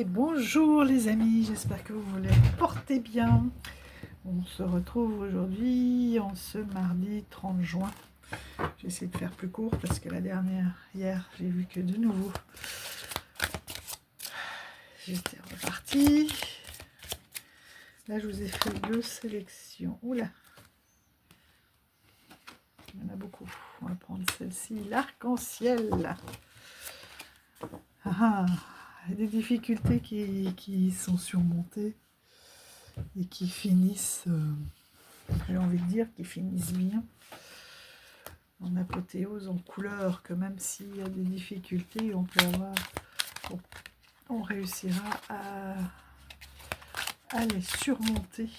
Bonjour les amis, j'espère que vous vous portez bien. On se retrouve aujourd'hui en ce mardi 30 juin. J'essaie de faire plus court parce que la dernière, hier, j'ai vu que de nouveau, j'étais repartie. Là, je vous ai fait 2 sélections. Oula, il y en a beaucoup. On va prendre celle-ci, l'arc-en-ciel. Des difficultés qui sont surmontées et qui finissent, j'ai envie de dire, qui finissent bien, en apothéose, en couleur, que même s'il y a des difficultés, on réussira à les surmonter.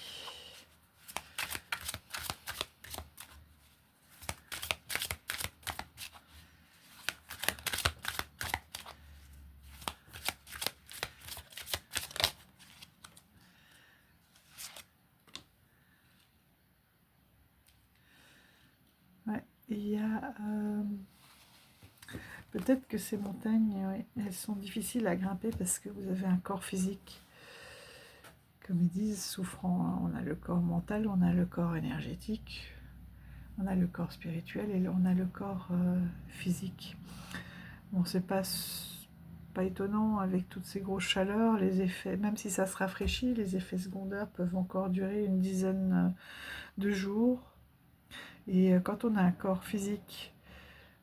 Ouais, il y a peut-être que ces montagnes, ouais, elles sont difficiles à grimper parce que vous avez un corps physique, comme ils disent, souffrant. On a le corps mental, on a le corps énergétique, on a le corps spirituel et on a le corps physique. Bon, c'est pas étonnant avec toutes ces grosses chaleurs, les effets, même si ça se rafraîchit, les effets secondaires peuvent encore durer une dizaine de jours. Et quand on a un corps physique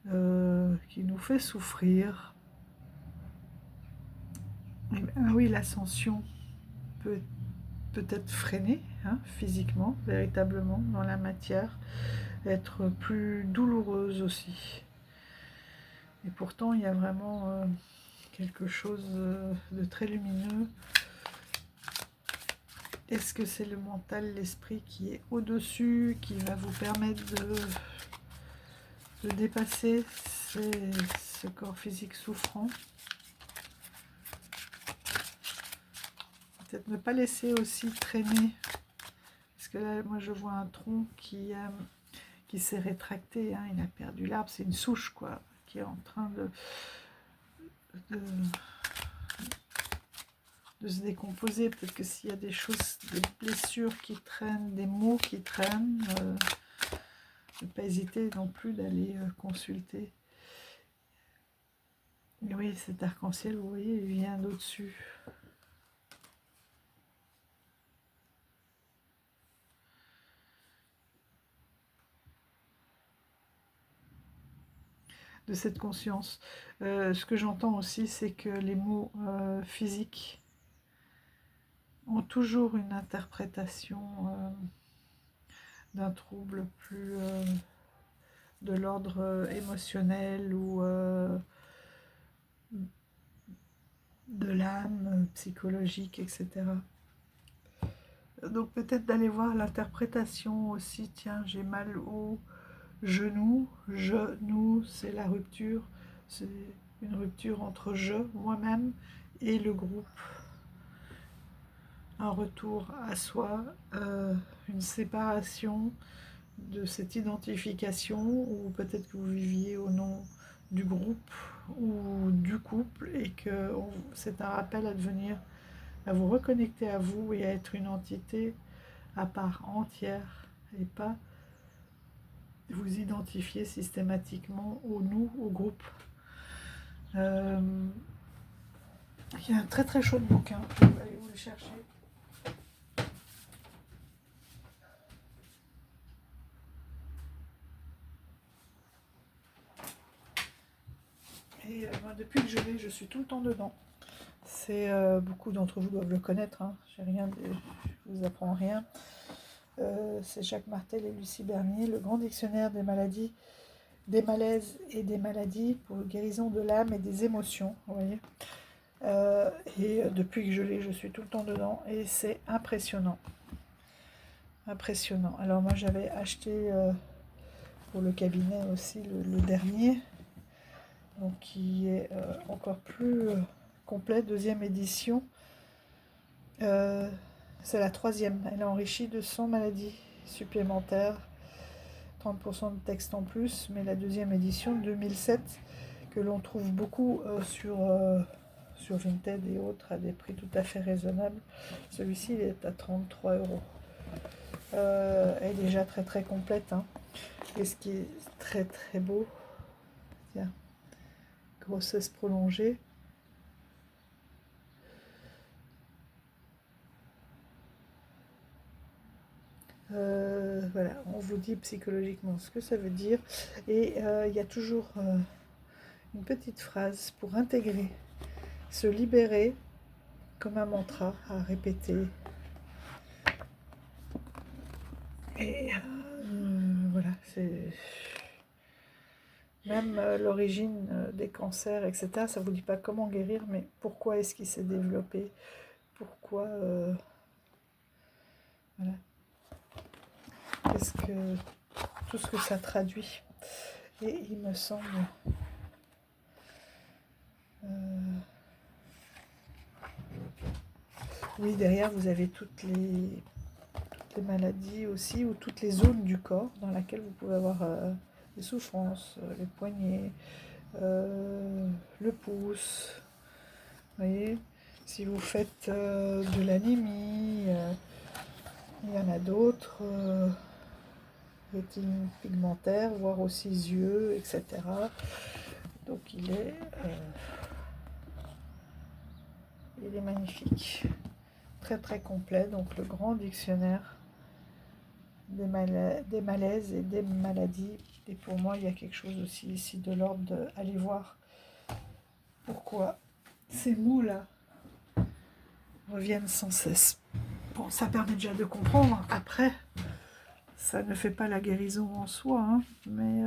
qui nous fait souffrir, eh ben, oui, l'ascension peut être freinée, hein, physiquement, véritablement, dans la matière, être plus douloureuse aussi. Et pourtant, il y a vraiment quelque chose de très lumineux. Est-ce que c'est le mental, l'esprit qui est au-dessus, qui va vous permettre de dépasser ce corps physique souffrant? Peut-être ne pas laisser aussi traîner. Parce que là, moi, je vois un tronc qui s'est rétracté. Hein, il a perdu l'arbre. C'est une souche, quoi, qui est en train de se décomposer. Peut-être que s'il y a des choses, des blessures qui traînent, des maux qui traînent, ne pas hésiter non plus d'aller consulter. Et oui, cet arc-en-ciel, vous voyez, il vient d'au-dessus. De cette conscience. Ce que j'entends aussi, c'est que les mots physiques ont toujours une interprétation d'un trouble plus de l'ordre émotionnel ou de l'âme, psychologique, etc. Donc peut-être d'aller voir l'interprétation aussi. Tiens, j'ai mal au genou. Genou, c'est la rupture. C'est une rupture entre je, moi-même, et le groupe. Un retour à soi, une séparation de cette identification, ou peut-être que vous viviez au nom du groupe ou du couple, et que c'est un rappel à devenir, à vous reconnecter à vous et à être une entité à part entière, et pas vous identifier systématiquement au nous, au groupe. Il y a un très très chaud bouquin, je vais aller vous le chercher. Et moi, depuis que je l'ai, je suis tout le temps dedans. C'est beaucoup d'entre vous doivent le connaître. Hein. Je vous apprends rien. C'est Jacques Martel et Lucie Bernier, le grand dictionnaire des maladies, des malaises et des maladies pour guérison de l'âme et des émotions. Vous voyez. Et depuis que je l'ai, je suis tout le temps dedans et c'est impressionnant. Impressionnant. Alors moi, j'avais acheté pour le cabinet aussi le dernier. Donc qui est encore plus complet, 2e édition. C'est la 3e, elle est enrichie de 100 maladies supplémentaires, 30% de texte en plus, mais la 2e édition 2007, que l'on trouve beaucoup sur sur Vinted et autres à des prix tout à fait raisonnables. Celui-ci il est à 33 €. Elle est déjà très très complète, hein. Et ce qui est très très beau, tiens, grossesse prolongée. Voilà, on vous dit psychologiquement ce que ça veut dire. Et il y a toujours une petite phrase pour intégrer, se libérer, comme un mantra à répéter. Et voilà, c'est même l'origine des cancers, etc. Ça ne vous dit pas comment guérir, mais pourquoi est-ce qu'il s'est développé, pourquoi, voilà, qu'est-ce que tout ce que ça traduit. Et il me semble, oui, derrière vous avez toutes les maladies aussi, ou toutes les zones du corps dans lesquelles vous pouvez avoir des souffrances, les poignets, le pouce. Vous voyez, si vous faites de l'anémie, il y en a d'autres, rétine pigmentaire, voire aussi yeux, etc. Donc il est magnifique, très très complet. Donc le grand dictionnaire des malaises et des maladies. Et pour moi, il y a quelque chose aussi ici de l'ordre d'aller voir pourquoi ces mots-là reviennent sans cesse. Bon, ça permet déjà de comprendre. Après, ça ne fait pas la guérison en soi, hein, mais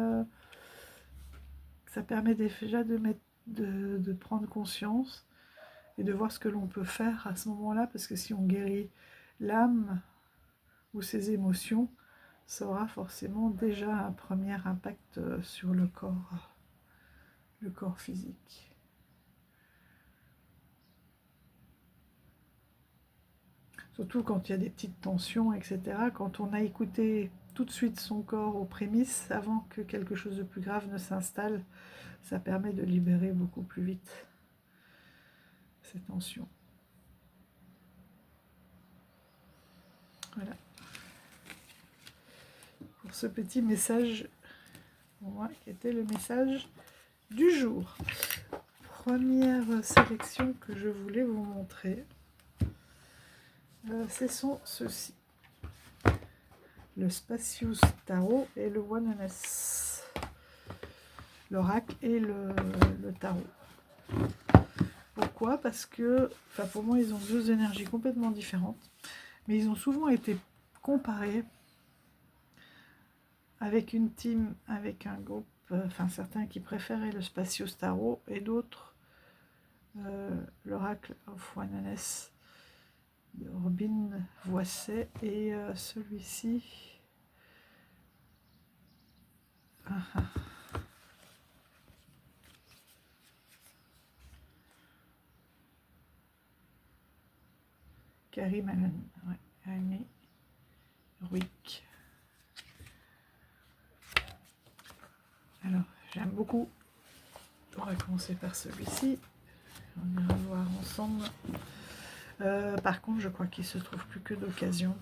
ça permet déjà de prendre conscience et de voir ce que l'on peut faire à ce moment-là, parce que si on guérit l'âme ou ses émotions, ça aura forcément déjà un premier impact sur le corps physique. Surtout quand il y a des petites tensions, etc. Quand on a écouté tout de suite son corps aux prémices, avant que quelque chose de plus grave ne s'installe, ça permet de libérer beaucoup plus vite ces tensions. Voilà. Pour ce petit message, pour moi, qui était le message du jour. Première sélection que je voulais vous montrer, ce sont ceux-ci. Le Spacious Tarot et le Oneness. L'oracle et le tarot. Pourquoi? Parce que, enfin pour moi, ils ont deux énergies complètement différentes, mais ils ont souvent été comparés avec une team, avec un groupe, enfin certains qui préféraient le Spacious Tarot et d'autres l'Oracle of Oneness de Robin Voisset et celui-ci. Carrie Mallon, ouais, Annie Ruick. Alors, j'aime beaucoup. On va commencer par celui-ci. On ira voir ensemble. Par contre, je crois qu'il se trouve plus que d'occasion.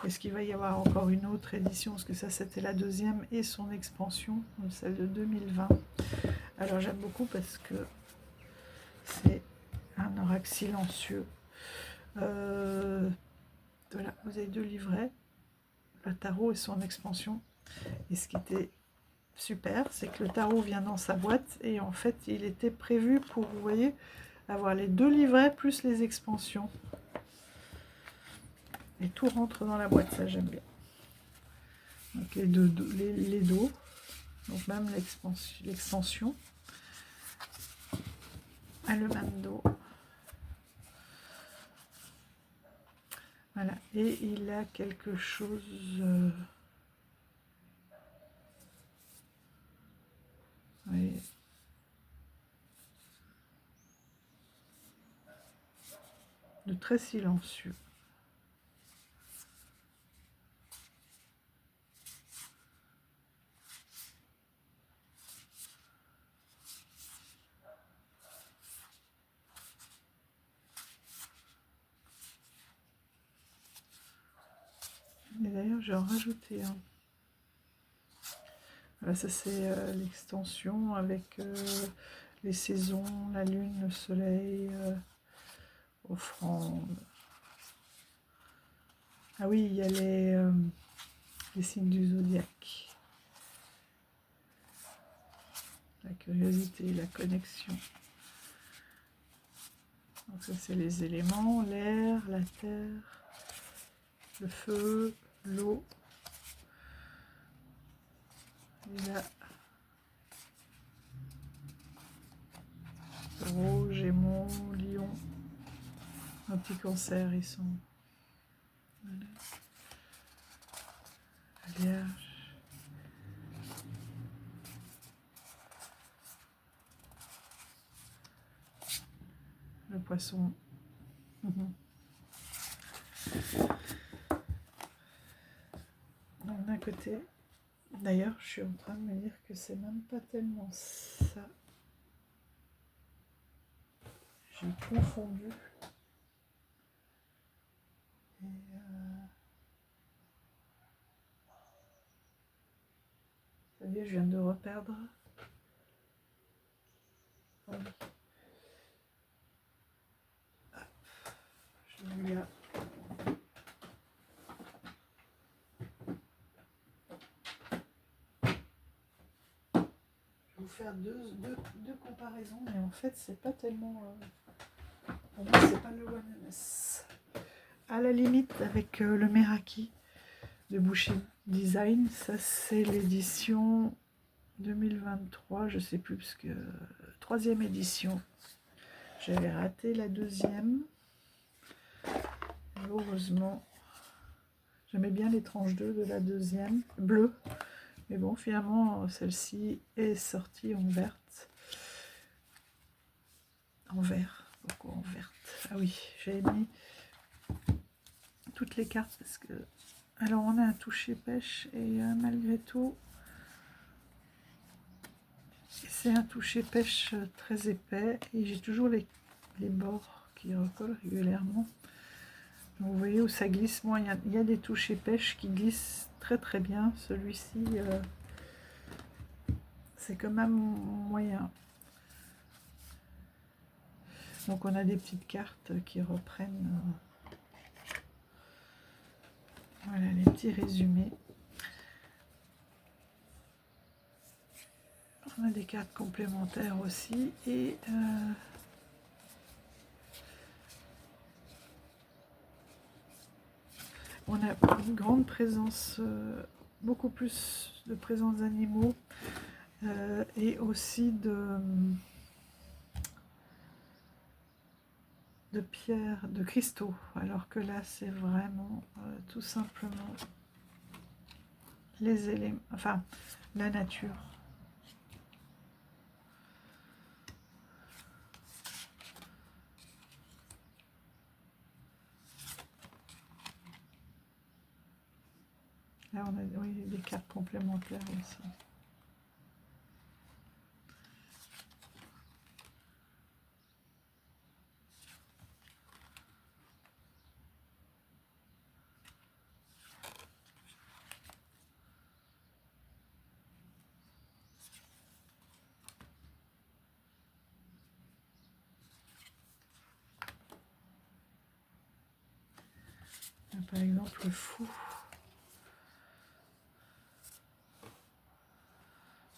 Est-ce qu'il va y avoir encore une autre édition? Parce que ça, c'était la deuxième et son expansion, celle de 2020. Alors, j'aime beaucoup parce que c'est un oracle silencieux. Voilà, vous avez deux livrets, le tarot et son expansion. Et ce qui était super, c'est que le tarot vient dans sa boîte et en fait, il était prévu pour, vous voyez, avoir les deux livrets plus les expansions. Et tout rentre dans la boîte, ça j'aime bien. Donc les dos, donc même l'extension a le même dos. Voilà, et il a quelque chose oui, de très silencieux. j'ai en rajouté un. Voilà, ça c'est l'extension avec les saisons, la lune, le soleil, offrande. Ah oui, il y a les signes du zodiaque. La curiosité, la connexion. Donc ça c'est les éléments, l'air, la terre, le feu, l'eau. Et là, Taureau, Gémeaux, Lion, un petit Cancer, ils sont. Voilà. Vierge. Le Poisson. Donc d'un côté, d'ailleurs, je suis en train de me dire que c'est même pas tellement ça. J'ai confondu. Et ça y est, je viens de reperdre. Oh oui. Je vais là. Vous faire deux comparaisons, mais en fait c'est pas tellement pour moi c'est pas le One-MS. À la limite avec le Meraki de Bushi Design, ça c'est l'édition 2023, je sais plus parce que troisième édition, j'avais raté la deuxième. Heureusement, j'aimais bien les tranches 2 de la deuxième, bleu. Mais bon, finalement, celle-ci est sortie en verte. En vert. Pourquoi en verte? Ah oui, j'ai mis toutes les cartes parce que... Alors, on a un toucher pêche et malgré tout, c'est un toucher pêche très épais. Et j'ai toujours les bords qui recollent régulièrement. Donc, vous voyez où ça glisse moins. Il y a des touchés pêche qui glissent très très bien. Celui-ci... c'est quand même moyen. Donc on a des petites cartes qui reprennent voilà les petits résumés. On a des cartes complémentaires aussi et on a une grande présence, beaucoup plus de présence d'animaux et aussi de pierres, de cristaux, alors que là c'est vraiment tout simplement les éléments, enfin la nature. Là on a oui, des cartes complémentaires aussi. Par exemple le fou.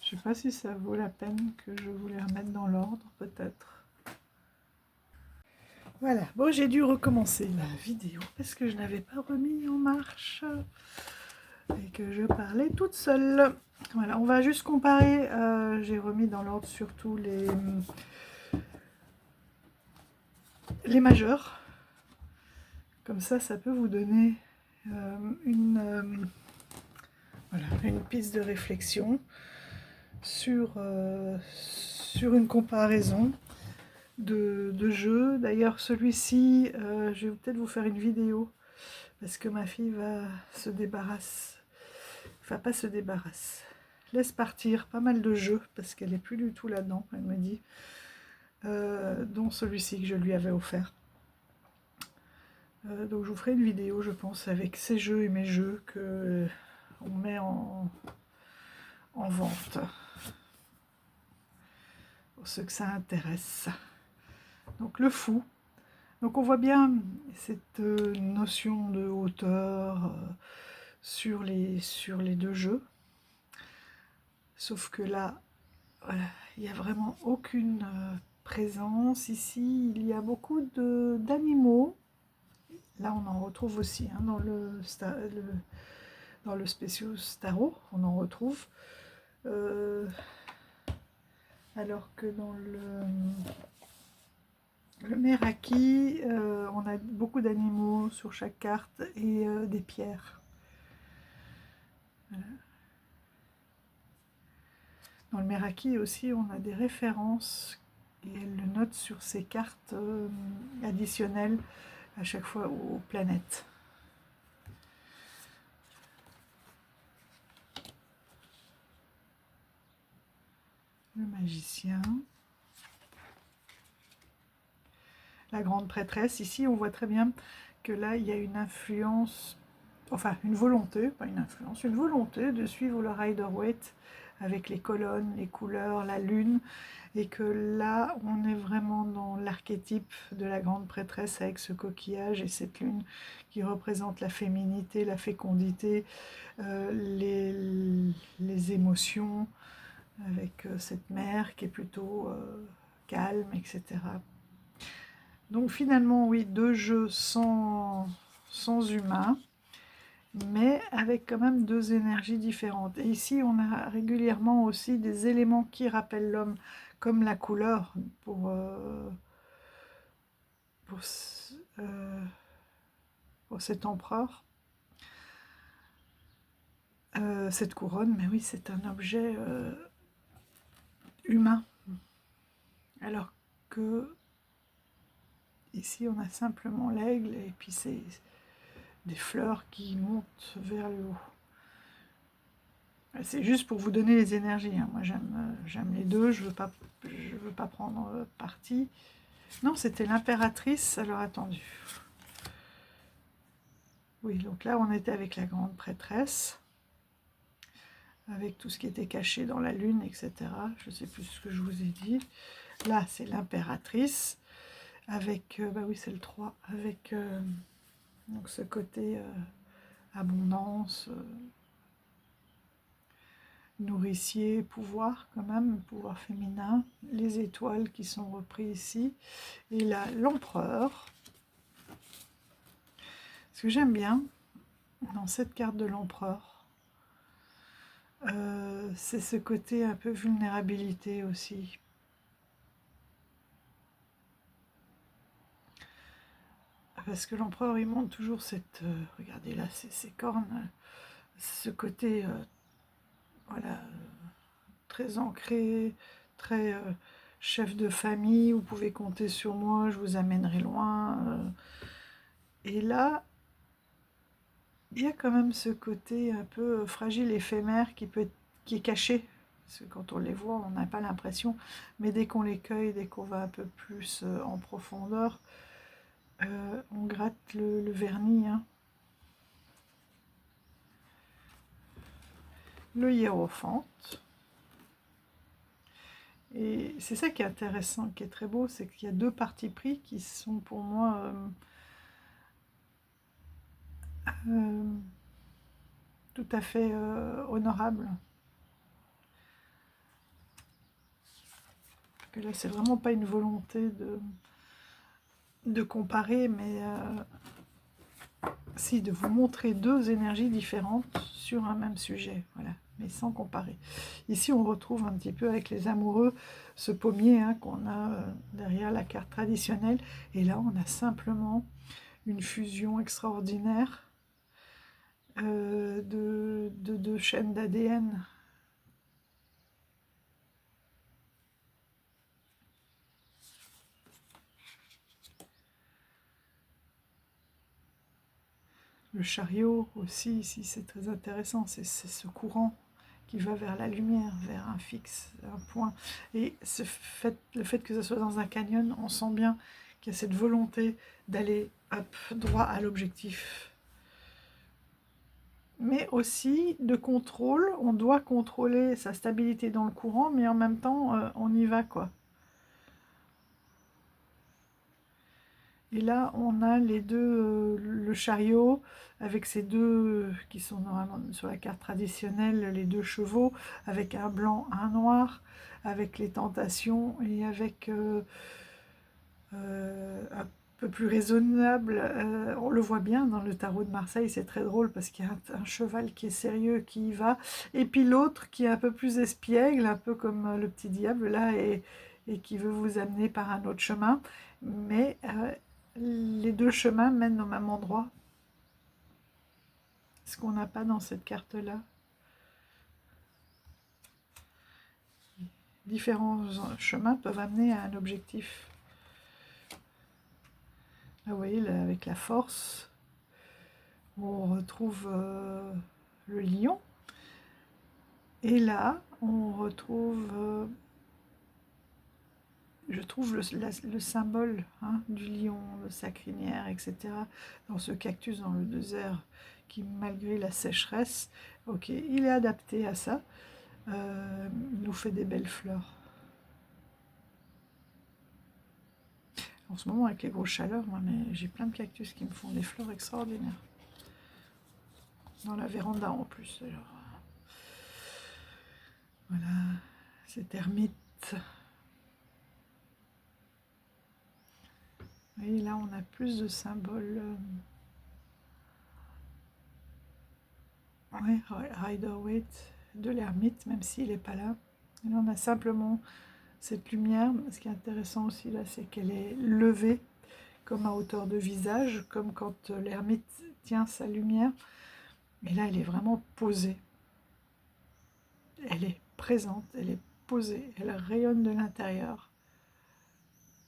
Je sais pas si ça vaut la peine que je vous les remette dans l'ordre, peut-être. Voilà, bon j'ai dû recommencer la vidéo parce que je n'avais pas remis en marche et que je parlais toute seule. Voilà, on va juste comparer, j'ai remis dans l'ordre surtout les majeurs. Comme ça peut vous donner une piste de réflexion sur une comparaison de jeux. D'ailleurs celui-ci, je vais peut-être vous faire une vidéo parce que ma fille va se débarrasse, enfin pas se débarrasse, laisse partir pas mal de jeux parce qu'elle n'est plus du tout là-dedans, elle me dit, dont celui-ci que je lui avais offert. Donc je vous ferai une vidéo, je pense, avec ces jeux et mes jeux que on met en vente, pour ceux que ça intéresse. Donc le fou. Donc on voit bien cette notion de hauteur sur les deux jeux. Sauf que là, il n'y a vraiment aucune présence. Ici, il y a beaucoup d'animaux. Là, on en retrouve aussi hein, dans le Specious Tarot, on en retrouve. Alors que dans le Meraki, on a beaucoup d'animaux sur chaque carte et des pierres. Voilà. Dans le Meraki aussi, on a des références et elle le note sur ses cartes additionnelles à chaque fois aux planètes. Le magicien. La grande prêtresse. Ici, on voit très bien que là, il y a une influence, enfin une volonté, pas une influence, une volonté de suivre le Rider-Waite avec les colonnes, les couleurs, la lune, et que là, on est vraiment dans l'archétype de la grande prêtresse avec ce coquillage et cette lune qui représente la féminité, la fécondité, les émotions, avec cette mère qui est plutôt calme, etc. Donc finalement, oui, deux jeux sans humains, mais avec quand même deux énergies différentes. Et ici, on a régulièrement aussi des éléments qui rappellent l'homme, comme la couleur pour cet empereur. Cette couronne, mais oui, c'est un objet humain. Alors que ici, on a simplement l'aigle, et puis c'est des fleurs qui montent vers le haut. C'est juste pour vous donner les énergies. Hein. Moi, j'aime les deux. Je veux pas prendre parti. Non, c'était l'impératrice. Alors, attendez. Oui, donc là, on était avec la grande prêtresse, avec tout ce qui était caché dans la lune, etc. Je ne sais plus ce que je vous ai dit. Là, c'est l'impératrice, avec, bah oui, c'est le 3, avec donc ce côté abondance, nourricier, pouvoir quand même, pouvoir féminin, les étoiles qui sont repris ici, et là, l'empereur. Ce que j'aime bien dans cette carte de l'empereur, c'est ce côté un peu vulnérabilité aussi. Parce que l'empereur, il montre toujours cette... regardez là, ses cornes, ce côté, voilà, très ancré, très chef de famille, vous pouvez compter sur moi, je vous amènerai loin. Et là, il y a quand même ce côté un peu fragile, éphémère, qui est caché. Parce que quand on les voit, on n'a pas l'impression. Mais dès qu'on les cueille, dès qu'on va un peu plus en profondeur, on gratte le vernis. Hein. Le hiérophante. Et c'est ça qui est intéressant, qui est très beau, c'est qu'il y a deux partis pris qui sont pour moi tout à fait honorables. Parce que là, c'est vraiment pas une volonté de comparer, mais si, de vous montrer deux énergies différentes sur un même sujet, voilà, mais sans comparer. Ici, on retrouve un petit peu avec les amoureux ce pommier hein, qu'on a derrière la carte traditionnelle, et là, on a simplement une fusion extraordinaire de deux chaînes d'ADN. Le chariot aussi, ici, c'est très intéressant, c'est ce courant qui va vers la lumière, vers un fixe, un point. Et le fait que ce soit dans un canyon, on sent bien qui a cette volonté d'aller droit à l'objectif. Mais aussi de contrôle, on doit contrôler sa stabilité dans le courant, mais en même temps, on y va, quoi. Et là, on a les deux, le chariot, avec ces deux, qui sont normalement sur la carte traditionnelle, les deux chevaux, avec un blanc, un noir, avec les tentations, et avec un peu plus raisonnable. On le voit bien dans le tarot de Marseille, c'est très drôle, parce qu'il y a un cheval qui est sérieux, qui y va, et puis l'autre qui est un peu plus espiègle, un peu comme le petit diable, là, et qui veut vous amener par un autre chemin. Mais les deux chemins mènent au même endroit. Ce qu'on n'a pas dans cette carte-là. Différents chemins peuvent amener à un objectif. Là, vous voyez, là, avec la force, on retrouve le lion. Et là, on retrouve, je trouve, le symbole du lion, de sa crinière, etc. Dans ce cactus dans le désert, qui malgré la sécheresse, ok, il est adapté à ça, nous fait des belles fleurs. En ce moment, avec les grosses chaleurs, moi, mais j'ai plein de cactus qui me font des fleurs extraordinaires. Dans la véranda en plus. Alors. Voilà, cette ermite. Et là, on a plus de symboles. Oui, Rider-Waite de l'ermite, même s'il n'est pas là. Et là, on a simplement cette lumière. Ce qui est intéressant aussi, là, c'est qu'elle est levée, comme à hauteur de visage, comme quand l'ermite tient sa lumière. Mais là, elle est vraiment posée. Elle est présente, elle est posée, elle rayonne de l'intérieur.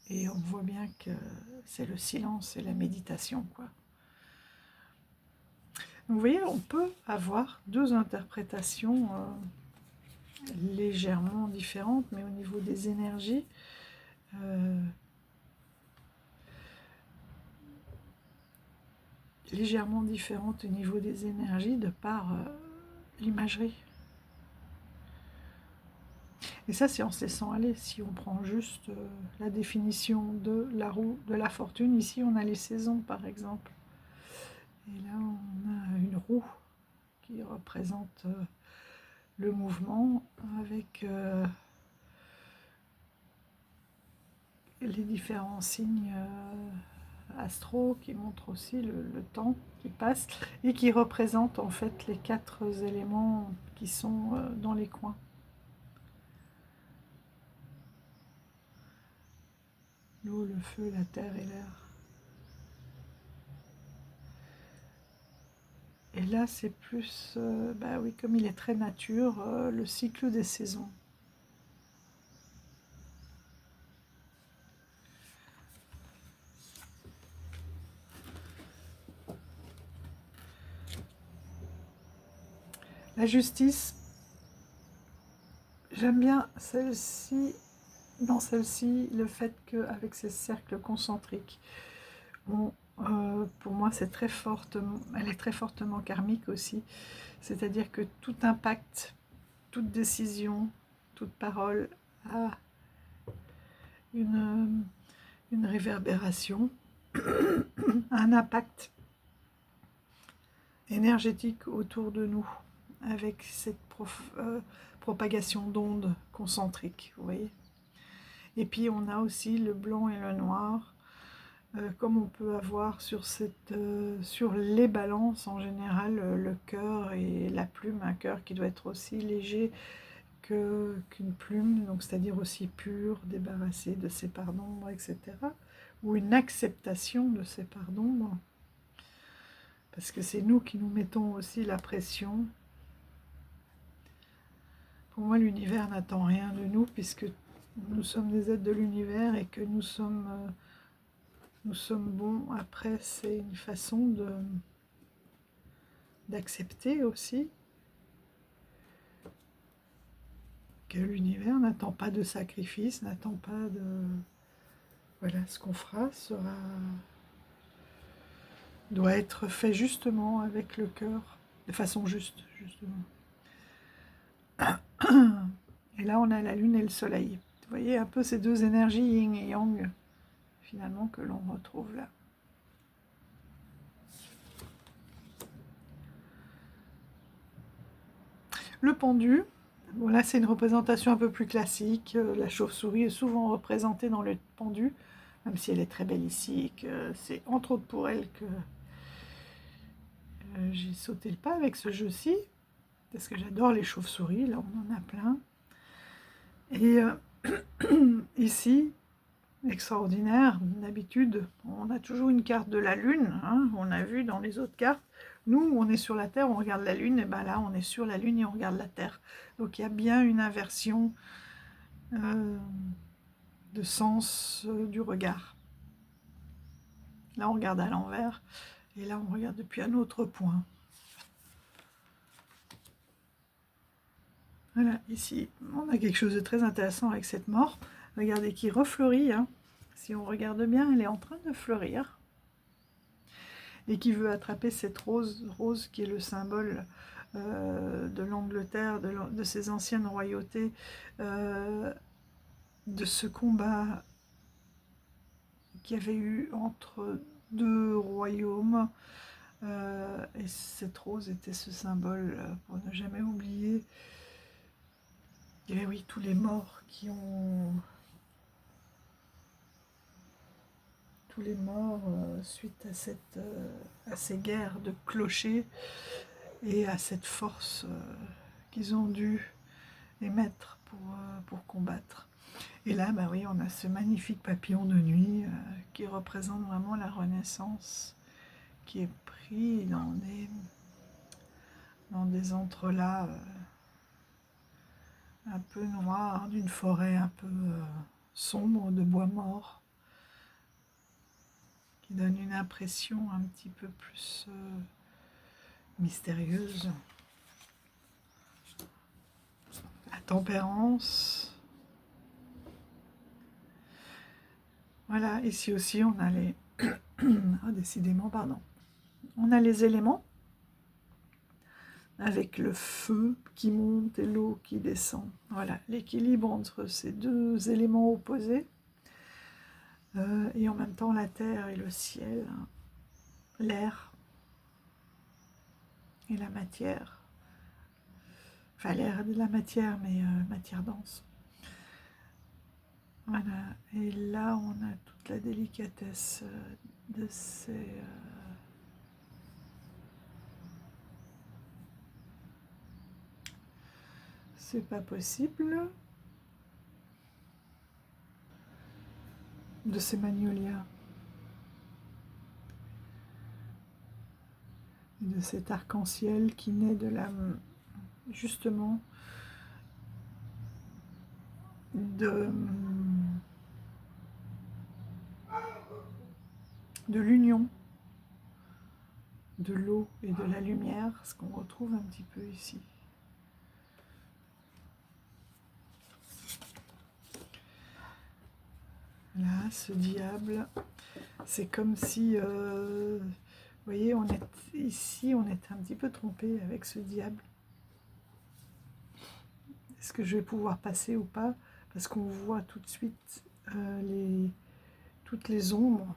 Et on voit bien que c'est le silence et la méditation, quoi. Donc, vous voyez, on peut avoir deux interprétations légèrement différentes, mais au niveau des énergies, légèrement différentes au niveau des énergies de par l'imagerie. Et ça, c'est en se laissant aller. Si on prend juste la définition de la roue de la fortune, ici on a les saisons par exemple. Et là on a une roue qui représente le mouvement avec les différents signes astro qui montrent aussi le temps qui passe et qui représentent en fait les 4 éléments qui sont dans les coins. L'eau, le feu, la terre et l'air. Et là, c'est plus, bah oui, comme il est très nature, le cycle des saisons. La justice, j'aime bien celle-ci, dans celle-ci, le fait qu'avec ces cercles concentriques, pour moi, c'est très fortement, elle est très fortement karmique aussi. C'est-à-dire que tout impact, toute décision, toute parole a une réverbération, un impact énergétique autour de nous, avec cette propagation d'ondes concentriques, vous voyez. Et puis on a aussi le blanc et le noir, comme on peut avoir sur les balances en général, le cœur et la plume, un cœur qui doit être aussi léger qu'une plume, donc c'est-à-dire aussi pur, débarrassé de ses parts d'ombre, etc. Ou une acceptation de ces parts d'ombre, parce que c'est nous qui nous mettons aussi la pression. Pour moi, l'univers n'attend rien de nous, puisque nous sommes des êtres de l'univers et que nous sommes bons. Après, c'est une façon d'accepter aussi que l'univers n'attend pas de sacrifice, n'attend pas Voilà, ce qu'on fera doit être fait justement avec le cœur, de façon juste, justement. Et là, on a la lune et le soleil. Vous voyez un peu ces deux énergies, yin et yang, finalement, que l'on retrouve là. Le pendu, bon, là c'est une représentation un peu plus classique. La chauve-souris est souvent représentée dans le pendu, même si elle est très belle ici, et que c'est entre autres pour elle que j'ai sauté le pas avec ce jeu-ci, parce que j'adore les chauves-souris, là on en a plein. Et ici, extraordinaire, d'habitude, on a toujours une carte de la Lune, hein, on a vu dans les autres cartes. Nous, on est sur la Terre, on regarde la Lune, et bien là, on est sur la Lune et on regarde la Terre. Donc il y a bien une inversion de sens du regard. Là, on regarde à l'envers, et là, on regarde depuis un autre point. Voilà, ici, on a quelque chose de très intéressant avec cette mort. Regardez, qui refleurit. Hein. Si on regarde bien, elle est en train de fleurir. Et qui veut attraper cette rose qui est le symbole de l'Angleterre, de ses anciennes royautés, de ce combat qu'il y avait eu entre deux royaumes. Et cette rose était ce symbole pour ne jamais oublier. Et oui, tous les morts qui ont... Tous les morts suite à ces guerres de clochers et à cette force qu'ils ont dû émettre pour combattre. Et là, bah oui, on a ce magnifique papillon de nuit qui représente vraiment la Renaissance, qui est pris dans des entrelacs un peu noirs, d'une forêt un peu sombre, de bois mort, qui donne une impression un petit peu plus mystérieuse. La tempérance. Voilà, ici aussi on a les... oh, décidément, pardon. On a les éléments, avec le feu qui monte et l'eau qui descend. Voilà, l'équilibre entre ces deux éléments opposés. Et en même temps la terre et le ciel, hein, l'air et la matière. Enfin, l'air de la matière, mais matière dense. Voilà, et là on a toute la délicatesse de ces... c'est pas possible. De ces magnolias. Et de cet arc-en-ciel qui naît de la... justement... de l'union de l'eau et de la lumière, ce qu'on retrouve un petit peu ici. Là, ce diable, c'est comme si, vous voyez, ici, on est un petit peu trompé avec ce diable. Est-ce que je vais pouvoir passer ou pas? Parce qu'on voit tout de suite toutes les ombres.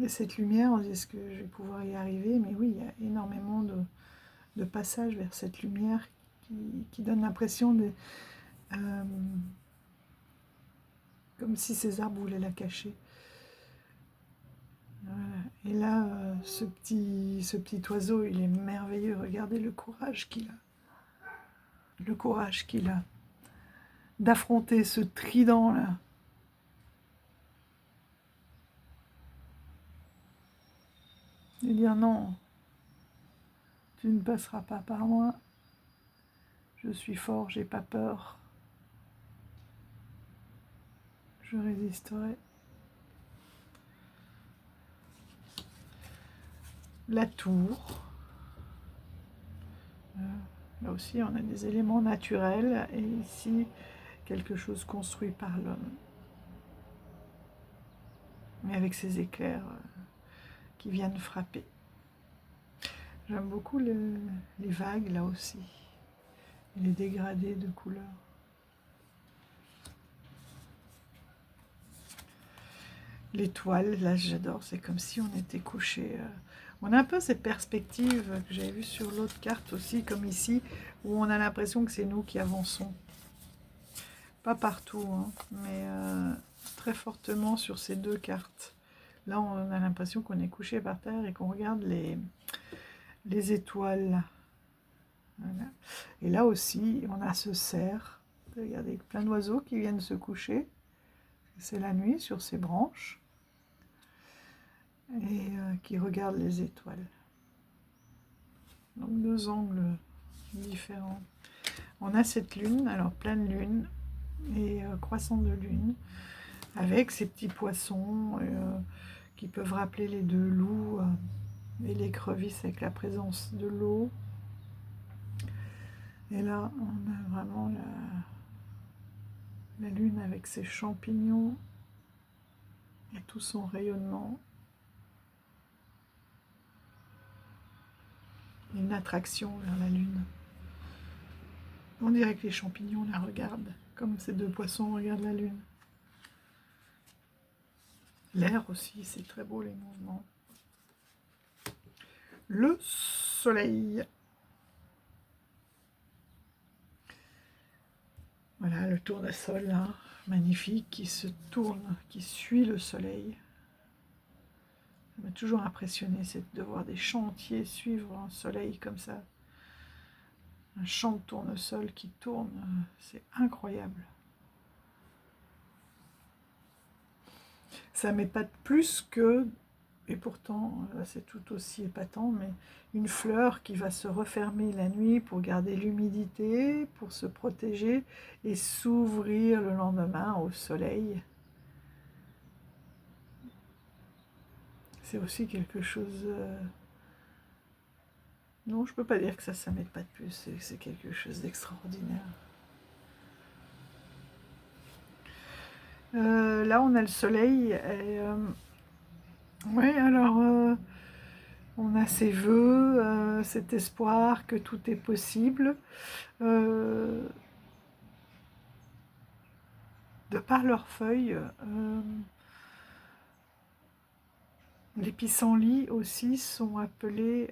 Et cette lumière, on dit, est-ce que je vais pouvoir y arriver? Mais oui, il y a énormément de passages vers cette lumière qui donne l'impression de... comme si ces arbres voulaient la cacher. Voilà. Et là, ce petit oiseau, il est merveilleux. Regardez le courage qu'il a. Le courage qu'il a d'affronter ce trident-là. Et dire non, tu ne passeras pas par moi. Je suis fort, j'ai pas peur. Je résisterai. La tour. Là aussi, on a des éléments naturels. Et ici, quelque chose construit par l'homme. mais avec ces éclairs qui viennent frapper. J'aime beaucoup les vagues là aussi, les dégradés de couleurs. L'étoile, là j'adore, c'est comme si on était couché. On a un peu cette perspective que j'avais vue sur l'autre carte aussi, comme ici, où on a l'impression que c'est nous qui avançons. Pas partout, hein, mais très fortement sur ces deux cartes. Là, on a l'impression qu'on est couché par terre et qu'on regarde les étoiles. Voilà. Et là aussi, on a ce cerf. Regardez, plein d'oiseaux qui viennent se coucher. C'est la nuit sur ces branches. Et qui regardent les étoiles. Donc deux angles différents. On a cette lune, alors pleine lune et croissant de lune, avec ces petits poissons qui peuvent rappeler les deux loups et l'écrevisse avec la présence de l'eau. Et là, on a vraiment la lune avec ses champignons et tout son rayonnement. Une attraction vers la lune. On dirait que les champignons la regardent, comme ces deux poissons regardent la lune. L'air aussi, c'est très beau les mouvements. Le soleil. Voilà le tournesol là, magnifique, qui se tourne, qui suit le soleil. Ça m'a toujours impressionné, c'est de voir des champs entiers suivre un soleil comme ça. Un champ de tournesol qui tourne, c'est incroyable. Ça m'épate plus que, et pourtant c'est tout aussi épatant, mais une fleur qui va se refermer la nuit pour garder l'humidité, pour se protéger et s'ouvrir le lendemain au soleil. C'est aussi quelque chose... Non, je ne peux pas dire que ça m'épate plus, c'est quelque chose d'extraordinaire. Là, on a le soleil. Et, oui, alors, on a ces vœux, cet espoir que tout est possible. De par leurs feuilles, les pissenlits aussi sont appelés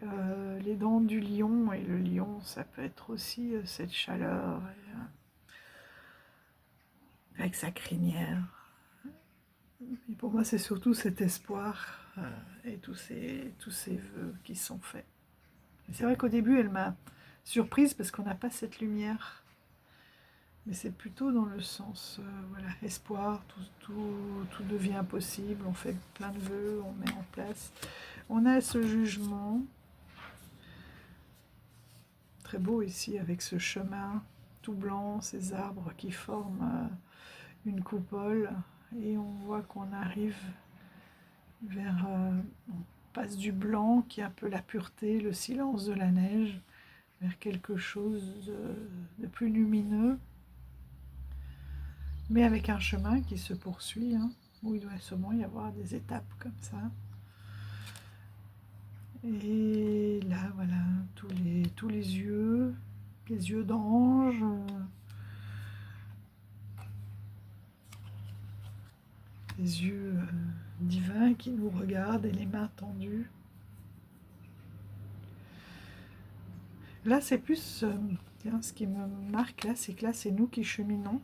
les dents du lion. Et le lion, ça peut être aussi cette chaleur, avec sa crinière. Et pour moi, c'est surtout cet espoir et tous ces vœux qui sont faits. C'est vrai qu'au début, elle m'a surprise parce qu'on n'a pas cette lumière. Mais c'est plutôt dans le sens, voilà, espoir, tout devient possible, on fait plein de vœux, on met en place. On a ce jugement, très beau ici, avec ce chemin tout blanc, ces arbres qui forment une coupole. Et on voit qu'on arrive vers... on passe du blanc, qui est un peu la pureté, le silence de la neige, vers quelque chose de plus lumineux, mais avec un chemin qui se poursuit, hein, où il doit sûrement y avoir des étapes comme ça. Et là, voilà, tous les yeux d'ange, les yeux divins qui nous regardent et les mains tendues. Là, c'est plus, ce qui me marque là, c'est que là, c'est nous qui cheminons.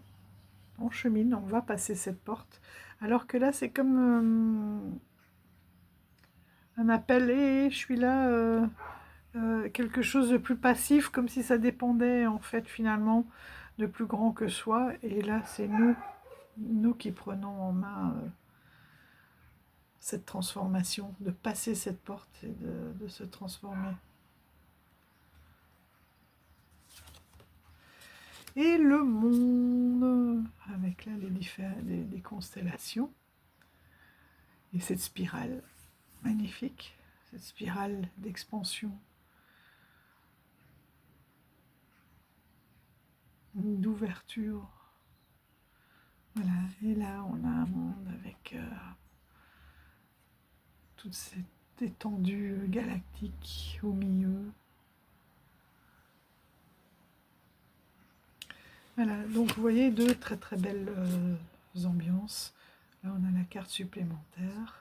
On chemine, on va passer cette porte. Alors que là, c'est comme un appel, et je suis là, quelque chose de plus passif, comme si ça dépendait en fait finalement de plus grand que soi. Et là, c'est nous qui prenons en main cette transformation, de passer cette porte et de se transformer. Et le monde, avec là les constellations, et cette spirale magnifique, cette spirale d'expansion, d'ouverture. Voilà, et là on a un monde avec toute cette étendue galactique au milieu. Voilà, donc vous voyez deux très très belles ambiances. Là on a la carte supplémentaire.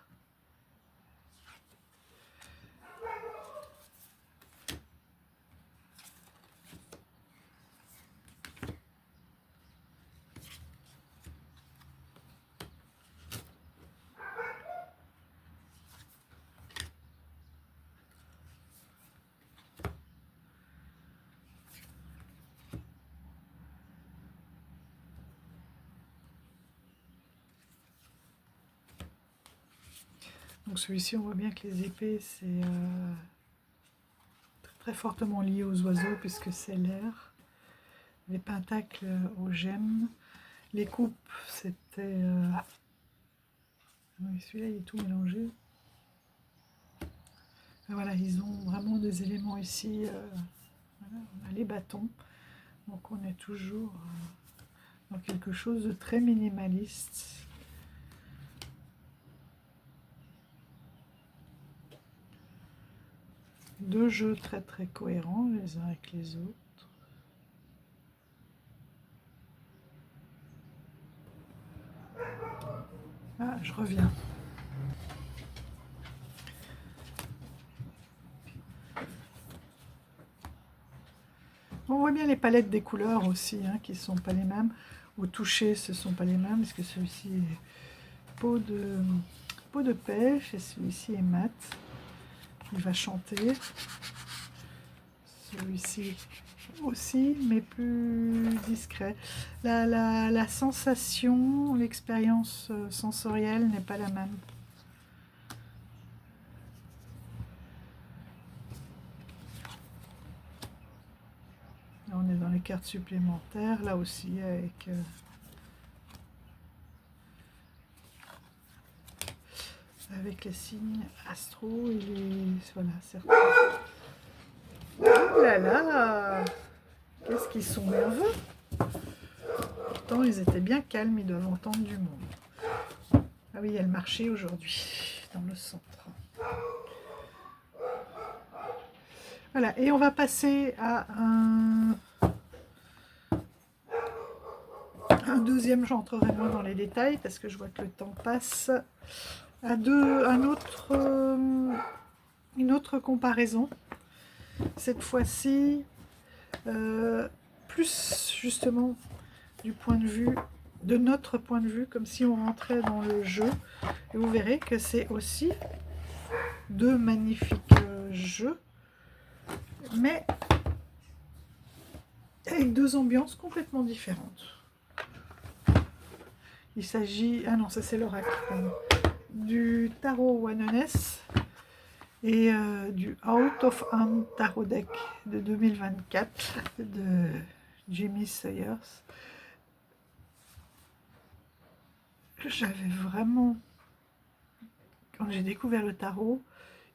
Donc celui-ci, on voit bien que les épées, c'est très fortement lié aux oiseaux puisque c'est l'air. Les pentacles aux gemmes. Les coupes, c'était... Oui, celui-là, il est tout mélangé. Et voilà, ils ont vraiment des éléments ici. Voilà, on a les bâtons. Donc on est toujours dans quelque chose de très minimaliste. Deux jeux très très cohérents les uns avec les autres. Ah, je reviens. On voit bien les palettes des couleurs aussi, hein, qui ne sont pas les mêmes. Au toucher, ce ne sont pas les mêmes, parce que celui-ci est peau de pêche et celui-ci est mat. Il va chanter. Celui-ci aussi, mais plus discret. La sensation, l'expérience sensorielle n'est pas la même. Là, on est dans les cartes supplémentaires, là aussi avec les signes astro et les... Voilà, certains. Oh là là! Qu'est-ce qu'ils sont nerveux! Pourtant, ils étaient bien calmes, ils doivent entendre du monde. Ah oui, il y a le marché aujourd'hui, dans le centre. Voilà, et on va passer à un deuxième, j'entrerai moins dans les détails, parce que je vois que le temps passe, à une autre comparaison. Cette fois-ci, plus justement du point de vue, de notre point de vue, comme si on rentrait dans le jeu. Et vous verrez que c'est aussi deux magnifiques jeux, mais avec deux ambiances complètement différentes. Il s'agit, ah non, ça c'est l'oracle, du tarot Wannoness et du Out of Hand Tarot Deck de 2024 de Jamie Sayers. J'avais vraiment, quand j'ai découvert le tarot,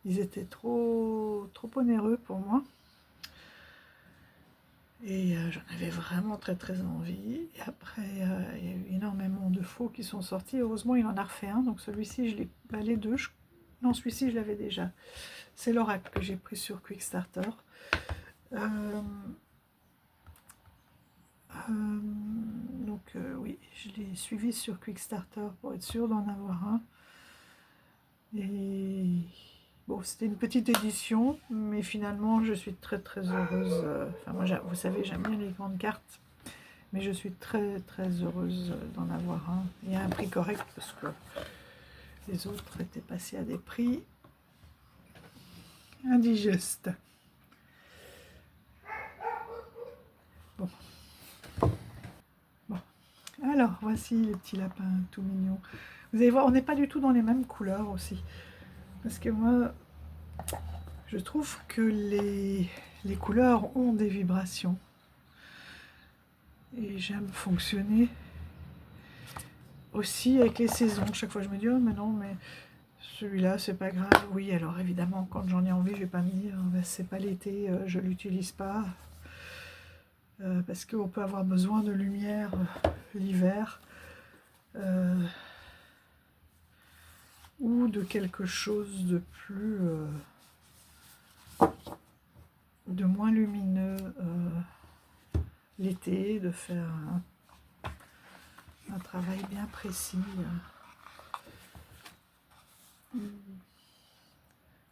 ils étaient trop onéreux pour moi. Et j'en avais vraiment très très envie. Et après, il y a eu énormément de faux qui sont sortis. Heureusement, il en a refait un. Donc celui-ci, je l'ai... les deux, non, celui-ci, je l'avais déjà. C'est l'oracle que j'ai pris sur Quickstarter. Oui, je l'ai suivi sur Quickstarter pour être sûr d'en avoir un. Et bon, c'était une petite édition, mais finalement, je suis très très heureuse. Enfin, moi, vous savez, j'aime bien les grandes cartes, mais je suis très très heureuse d'en avoir un. Et à un prix correct, parce que les autres étaient passés à des prix indigestes. Bon. Alors, voici les petits lapins tout mignons. Vous allez voir, on n'est pas du tout dans les mêmes couleurs aussi. Parce que moi, je trouve que les couleurs ont des vibrations. Et j'aime fonctionner aussi avec les saisons. Chaque fois, je me dis, oh, mais non, mais celui-là, c'est pas grave. Oui, alors évidemment, quand j'en ai envie, je vais pas me dire, c'est pas l'été, je l'utilise pas. Parce qu'on peut avoir besoin de lumière l'hiver. ou de quelque chose de plus, de moins lumineux l'été, de faire un travail bien précis,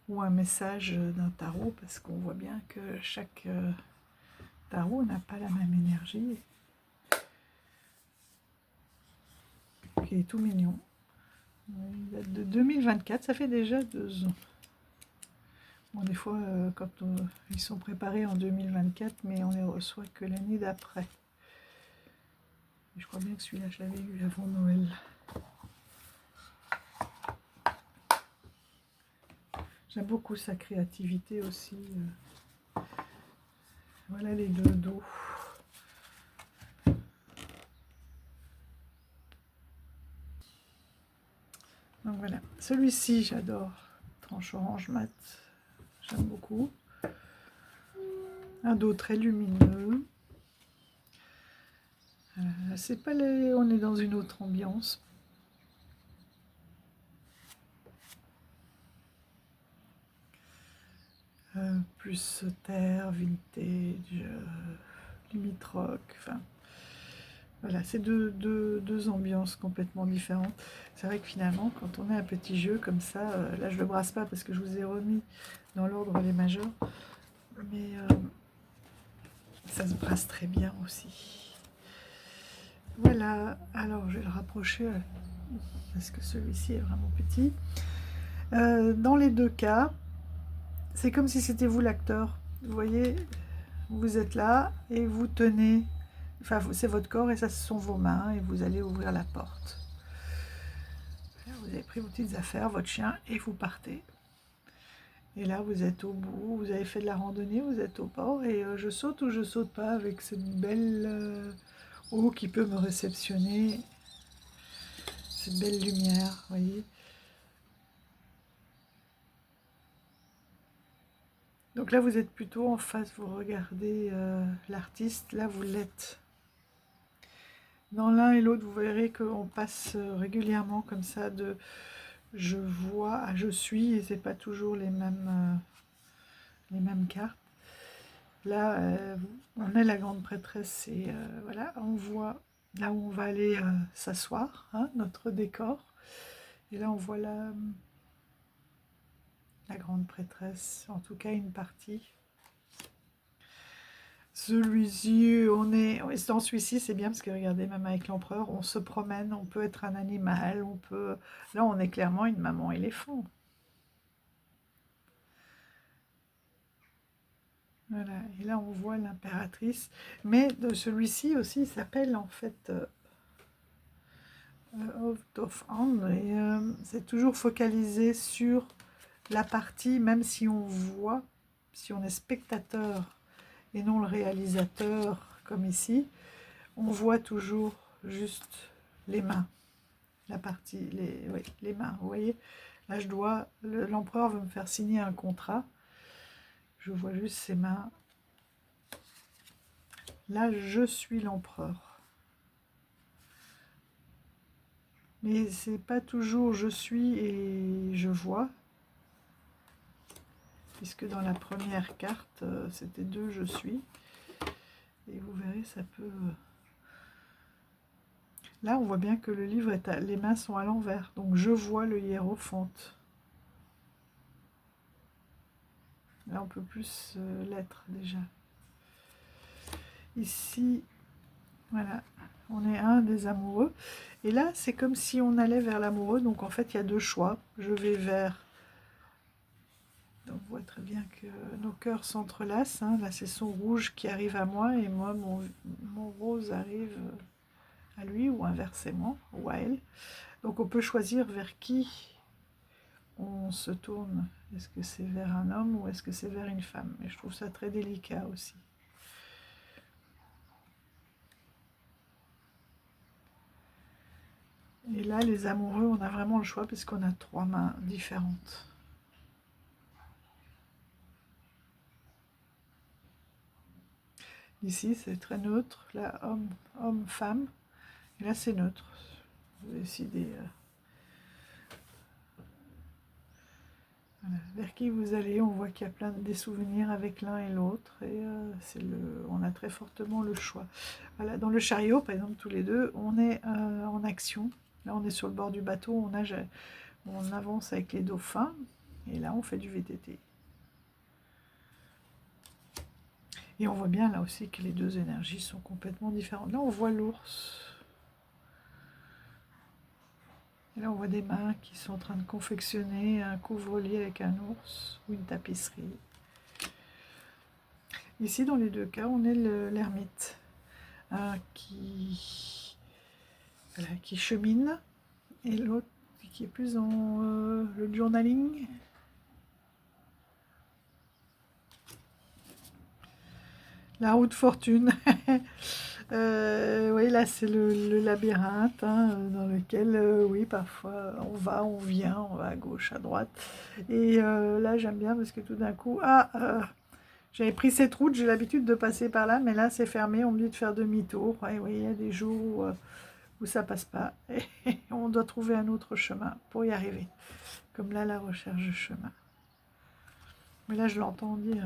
ou un message d'un tarot, parce qu'on voit bien que chaque tarot n'a pas la même énergie. Il est tout mignon. Il date de 2024, ça fait déjà 2 ans. Bon, des fois, quand ils sont préparés en 2024, mais on les reçoit que l'année d'après. Je crois bien que celui-là, je l'avais eu avant Noël. J'aime beaucoup sa créativité aussi. Voilà les deux dos. Donc voilà, celui-ci j'adore, tranche orange mat, j'aime beaucoup. Un dos très lumineux. C'est pas les... On est dans une autre ambiance. Plus terre, vintage, limite rock, enfin... Voilà, c'est deux ambiances complètement différentes. C'est vrai que finalement, quand on a un petit jeu comme ça, là je ne le brasse pas parce que je vous ai remis dans l'ordre les majeurs, mais ça se brasse très bien aussi. Voilà, alors je vais le rapprocher parce que celui-ci est vraiment petit. Dans les deux cas, c'est comme si c'était vous l'acteur. Vous voyez, vous êtes là et vous tenez, enfin c'est votre corps et ça ce sont vos mains et vous allez ouvrir la porte. Vous avez pris vos petites affaires, votre chien, et vous partez. Et là, vous êtes au bout, vous avez fait de la randonnée, vous êtes au bord, et je saute ou je saute pas avec cette belle eau qui peut me réceptionner, cette belle lumière, vous voyez. Donc là, vous êtes plutôt en face, vous regardez l'artiste, là, vous l'êtes. Dans l'un et l'autre, vous verrez qu'on passe régulièrement comme ça de je vois à je suis, et c'est pas toujours les mêmes cartes. Là, on est la grande prêtresse et voilà, on voit là où on va aller s'asseoir, hein, notre décor. Et là, on voit la grande prêtresse, en tout cas une partie. Celui-ci, dans celui-ci, c'est bien parce que regardez, même avec l'empereur, on se promène, on peut être un animal, on peut... Là, on est clairement une maman éléphant. Voilà, et là, on voit l'impératrice. Mais de celui-ci aussi, il s'appelle en fait... of hand, et c'est toujours focalisé sur la partie, même si on voit, si on est spectateur et non le réalisateur comme ici, on voit toujours juste les mains, la partie, oui, les mains, vous voyez. Là, l'empereur veut me faire signer un contrat, je vois juste ses mains. Là, je suis l'empereur. Mais c'est pas toujours je suis et je vois, puisque dans la première carte, c'était 2 je suis. Et vous verrez, ça peut... Là, on voit bien que le livre, les mains sont à l'envers. Donc, je vois le hiérophante. Là, on peut plus l'être déjà. Ici, voilà, on est un des amoureux. Et là, c'est comme si on allait vers l'amoureux. Donc, en fait, il y a 2 choix. Je vais vers... Donc, on voit très bien que nos cœurs s'entrelacent. Hein. Là, c'est son rouge qui arrive à moi et moi, mon rose arrive à lui ou inversement, ou à elle. Donc, on peut choisir vers qui on se tourne. Est-ce que c'est vers un homme ou est-ce que c'est vers une femme? Et je trouve ça très délicat aussi. Et là, les amoureux, on a vraiment le choix puisqu'on a 3 mains différentes. Ici, c'est très neutre. Là, homme, femme. Et là, c'est neutre. Vous décidez. Voilà. Vers qui vous allez, on voit qu'il y a plein des souvenirs avec l'un et l'autre, et on a très fortement le choix. Voilà, dans le chariot, par exemple, tous les deux, on est en action. Là, on est sur le bord du bateau, on avance avec les dauphins, et là, on fait du VTT. Et on voit bien là aussi que les deux énergies sont complètement différentes. Là, on voit l'ours. Et là, on voit des mains qui sont en train de confectionner un couvre-lit avec un ours ou une tapisserie. Ici, dans les deux cas, on est l'ermite qui chemine, et l'autre qui est plus dans le journaling. La roue de fortune. Oui, là, c'est le labyrinthe dans lequel, oui, parfois, on vient, on va à gauche, à droite. Et là, j'aime bien parce que tout d'un coup, j'avais pris cette route, j'ai l'habitude de passer par là, mais là, c'est fermé, on me dit de faire demi-tour. Ouais, oui, il y a des jours où ça passe pas. Et on doit trouver un autre chemin pour y arriver. Comme là, la recherche de chemin. Mais là, je l'entends dire,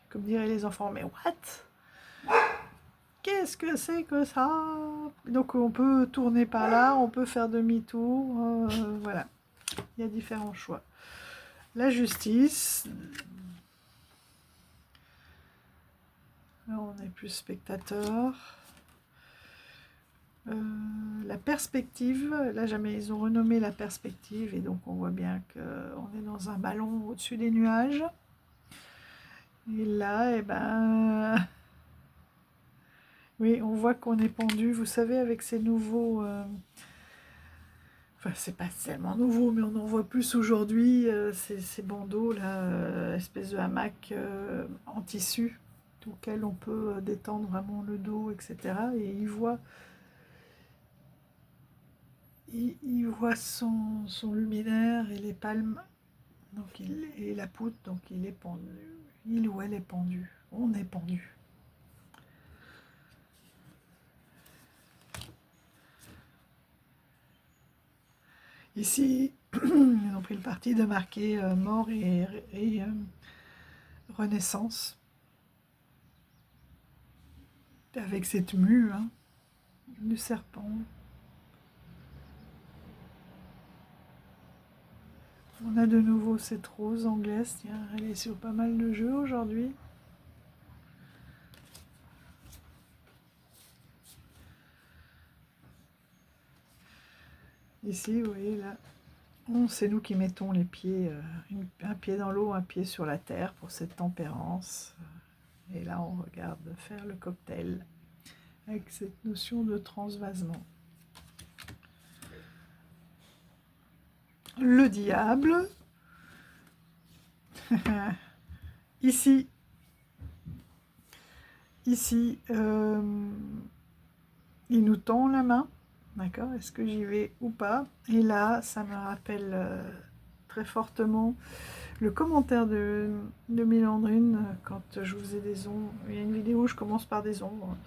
comme diraient les enfants, mais what? Qu'est-ce que c'est que ça? Donc on peut tourner par là, on peut faire demi-tour, voilà. Il y a différents choix. La justice. Là, on est plus spectateur. La perspective, là jamais ils ont renommé la perspective, et donc on voit bien qu'on est dans un ballon au-dessus des nuages. Et là, eh ben, oui, on voit qu'on est pendu, vous savez, avec ces nouveaux... Enfin, c'est pas tellement nouveau, mais on en voit plus aujourd'hui, ces bandeaux, là, espèce de hamac en tissu, auquel on peut détendre vraiment le dos, etc. Et il voit son luminaire et les palmes, donc et la poutre, donc il est pendu. Il ou elle est pendu. On est pendu. Ici, ils ont pris le parti de marquer mort et renaissance. Avec cette mue, du serpent. On a de nouveau cette rose anglaise, tiens, elle est sur pas mal de jeux aujourd'hui. Ici, vous voyez, là, c'est nous qui mettons les pieds, un pied dans l'eau, un pied sur la terre pour cette tempérance. Et là, on regarde faire le cocktail avec cette notion de transvasement. Le diable. Ici, il nous tend la main. D'accord, est-ce que j'y vais ou pas? Et là, ça me rappelle très fortement le commentaire de Mélandrine quand je vous ai des ombres. Il y a une vidéo où je commence par des ombres.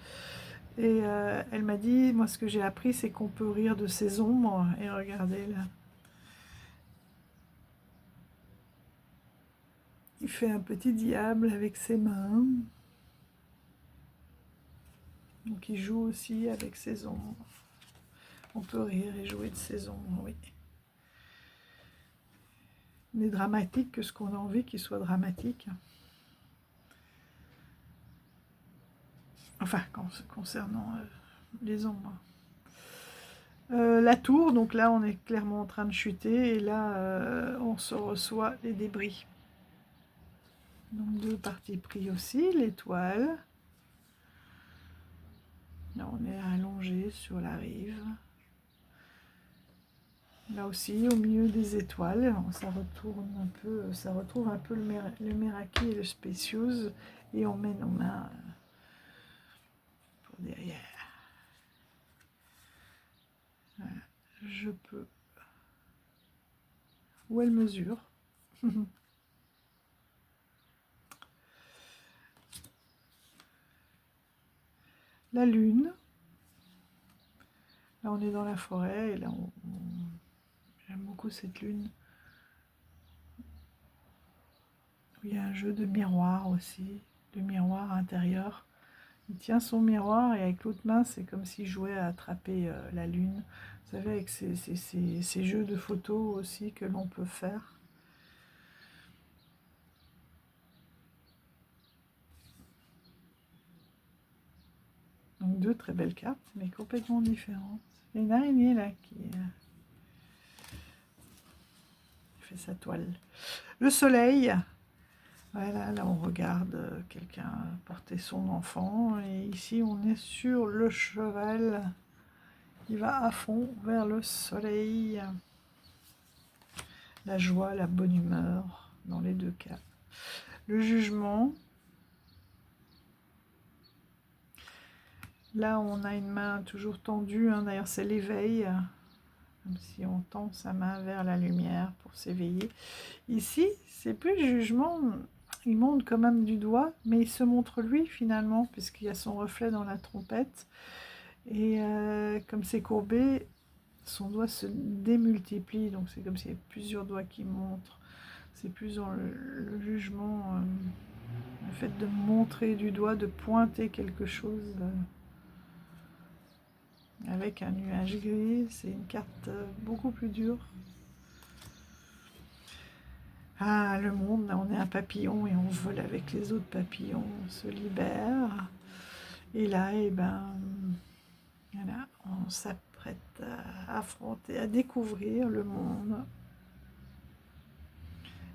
Et elle m'a dit, moi ce que j'ai appris, c'est qu'on peut rire de ces ombres. Et regardez là. Il fait un petit diable avec ses mains. Donc il joue aussi avec ses ombres. On peut rire et jouer de ses ombres, oui. N'est dramatique que ce qu'on a envie qu'il soit dramatique. Enfin, concernant les ombres. La tour, donc là on est clairement en train de chuter, et là on se reçoit les débris. Donc deux parties pris aussi, l'étoile. Là on est allongé sur la rive. Là aussi, au milieu des étoiles, ça retrouve un peu le Meraki et le Specious, et on met nos mains pour derrière. Voilà. Je peux. Où elle mesure. La lune. Là, on est dans la forêt, et là, j'aime beaucoup cette lune. il y a un jeu de miroir aussi, de miroir intérieur. Il tient son miroir et avec l'autre main, c'est comme s'il jouait à attraper la lune. Vous savez, avec ces jeux de photos aussi que l'on peut faire. Donc deux très belles cartes, mais complètement différentes. Il y a une araignée là qui fait sa toile. Le soleil. Voilà, là on regarde quelqu'un porter son enfant. Et ici on est sur le cheval qui va à fond vers le soleil. La joie, la bonne humeur dans les deux cas. Le jugement. Là on a une main toujours tendue, hein. D'ailleurs c'est l'éveil. Comme si on tend sa main vers la lumière pour s'éveiller. Ici, c'est plus le jugement, il monte quand même du doigt, mais il se montre lui finalement, puisqu'il y a son reflet dans la trompette. Et comme c'est courbé, son doigt se démultiplie, donc c'est comme s'il y avait plusieurs doigts qui montrent. C'est plus dans le jugement, le fait de montrer du doigt, de pointer quelque chose. Avec un nuage gris, c'est une carte beaucoup plus dure. Ah, le monde, là, on est un papillon et on vole avec les autres papillons, on se libère. Et là, eh ben, voilà, on s'apprête à affronter, à découvrir le monde.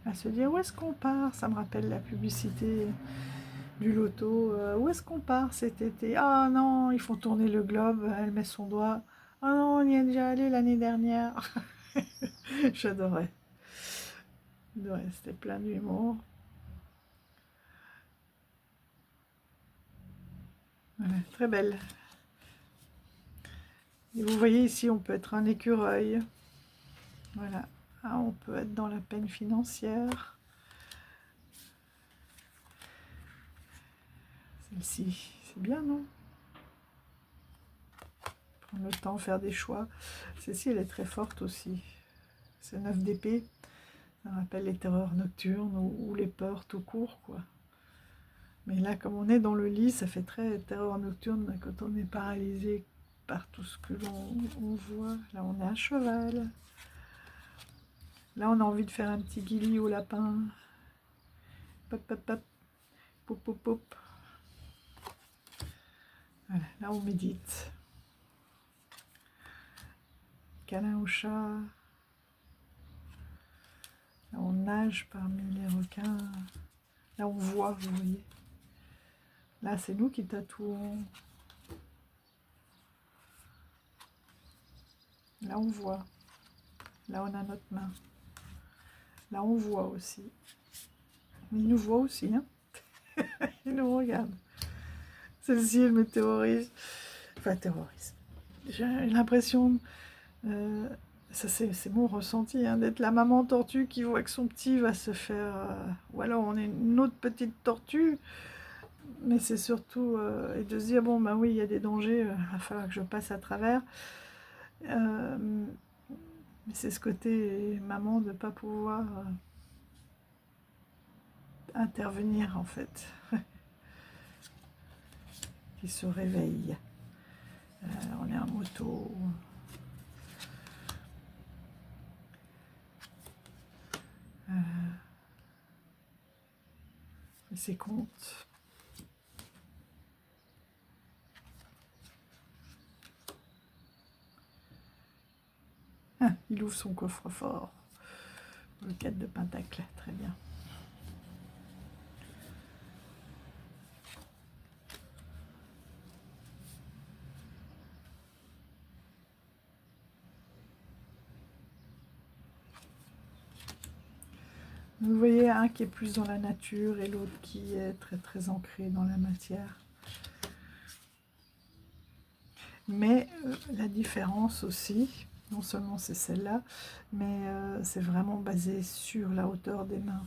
À se dire, où est-ce qu'on part? Ça me rappelle la publicité du loto. Où est-ce qu'on part cet été? Ah non, ils font tourner le globe, elle met son doigt. Ah non, on y est déjà allé l'année dernière. J'adorais. C'était plein d'humour. Voilà, très belle. Et vous voyez ici, on peut être un écureuil. Voilà. Ah, on peut être dans la peine financière. Celle-ci, c'est bien, non? Prendre le temps, faire des choix. Celle-ci, elle est très forte aussi. C'est 9 d'épée. Ça rappelle les terreurs nocturnes ou les peurs tout court, quoi. Mais là, comme on est dans le lit, ça fait très terreur nocturne quand on est paralysé par tout ce que l'on voit. Là, on est à cheval. Là, on a envie de faire un petit guilly au lapin. Pop, pop, pop. Pop, pop, pop. Voilà, là, on médite. Câlin au chat. Là, on nage parmi les requins. Là, on voit, vous voyez. Là, c'est nous qui tatouons. Là, on voit. Là, on a notre main. Là, on voit aussi. Mais il nous voit aussi, hein. Il nous regarde. Celle-ci, elle me terrorise. Enfin, terrorise. J'ai l'impression, ça c'est mon ressenti, hein, d'être la maman tortue qui voit que son petit va se faire... ou alors on est une autre petite tortue, mais c'est surtout... et de se dire, bon, bah oui, il y a des dangers, il va falloir que je passe à travers. Mais c'est ce côté maman de ne pas pouvoir intervenir, en fait, qui se réveille. On est en moto. Ses comptes. Ah, il ouvre son coffre-fort. Le 4 de pentacle, très bien. Vous voyez un qui est plus dans la nature et l'autre qui est très très ancré dans la matière. Mais la différence aussi, non seulement c'est celle-là, mais c'est vraiment basé sur la hauteur des mains.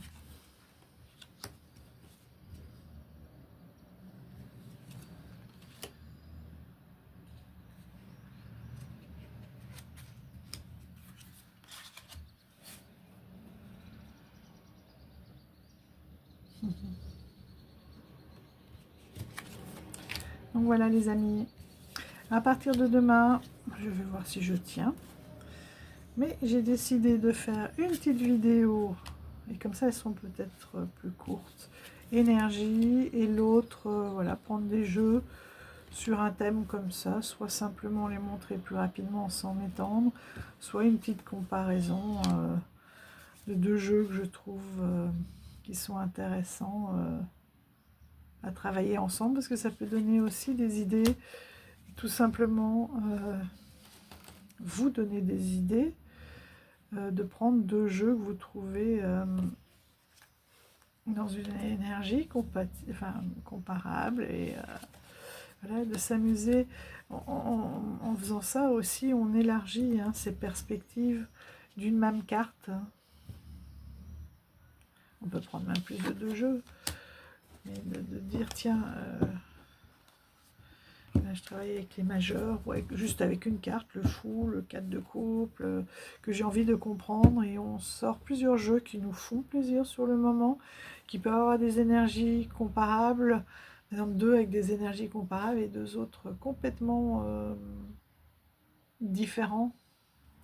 Donc voilà les amis, à partir de demain, je vais voir si je tiens. Mais j'ai décidé de faire une petite vidéo, et comme ça elles sont peut-être plus courtes, énergie, et l'autre, voilà, prendre des jeux sur un thème comme ça, soit simplement les montrer plus rapidement sans m'étendre, soit une petite comparaison de deux jeux que je trouve qui sont intéressants à travailler ensemble, parce que ça peut donner aussi des idées, tout simplement vous donner des idées, de prendre deux jeux que vous trouvez dans une énergie comparable, et voilà, de s'amuser en faisant ça aussi. On élargit ses perspectives d'une même carte. On peut prendre même plus de deux jeux, mais de dire tiens, là, je travaille avec les majeurs, ou juste avec une carte, le fou, le 4 de couple, que j'ai envie de comprendre, et on sort plusieurs jeux qui nous font plaisir sur le moment, qui peuvent avoir des énergies comparables, par exemple deux avec des énergies comparables et deux autres complètement différents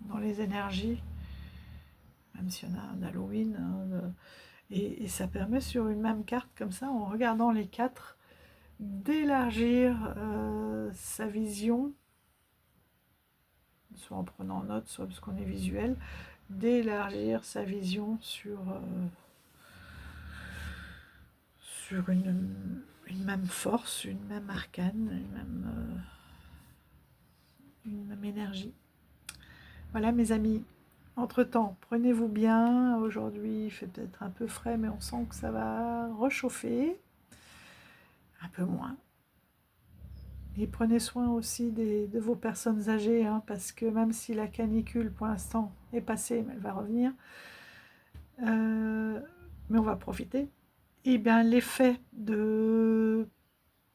dans les énergies, même si on a un Halloween, et ça permet sur une même carte comme ça, en regardant les quatre, d'élargir sa vision, soit en prenant note, soit parce qu'on est visuel, d'élargir sa vision sur une même force, une même arcane, une même énergie. Voilà mes amis, entre-temps, prenez-vous bien. Aujourd'hui il fait peut-être un peu frais, mais on sent que ça va réchauffer, un peu moins. Et prenez soin aussi de vos personnes âgées, parce que même si la canicule pour l'instant est passée, mais elle va revenir, mais on va profiter, et bien l'effet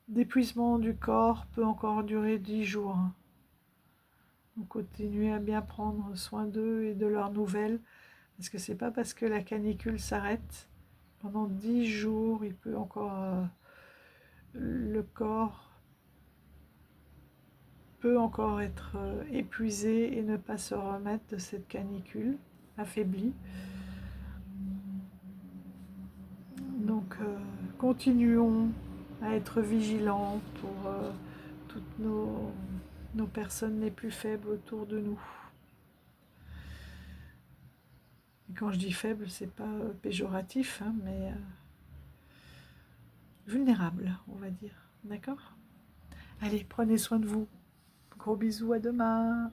d'épuisement du corps peut encore durer 10 jours. Donc continuez à bien prendre soin d'eux et de leurs nouvelles, parce que c'est pas parce que la canicule s'arrête, pendant 10 jours, il peut encore, le corps peut encore être épuisé et ne pas se remettre de cette canicule, affaibli. Donc continuons à être vigilants pour toutes nos personnes les plus faibles autour de nous. Et quand je dis faible, c'est pas péjoratif, mais vulnérable, on va dire. D'accord ? Allez, prenez soin de vous. Gros bisous, à demain.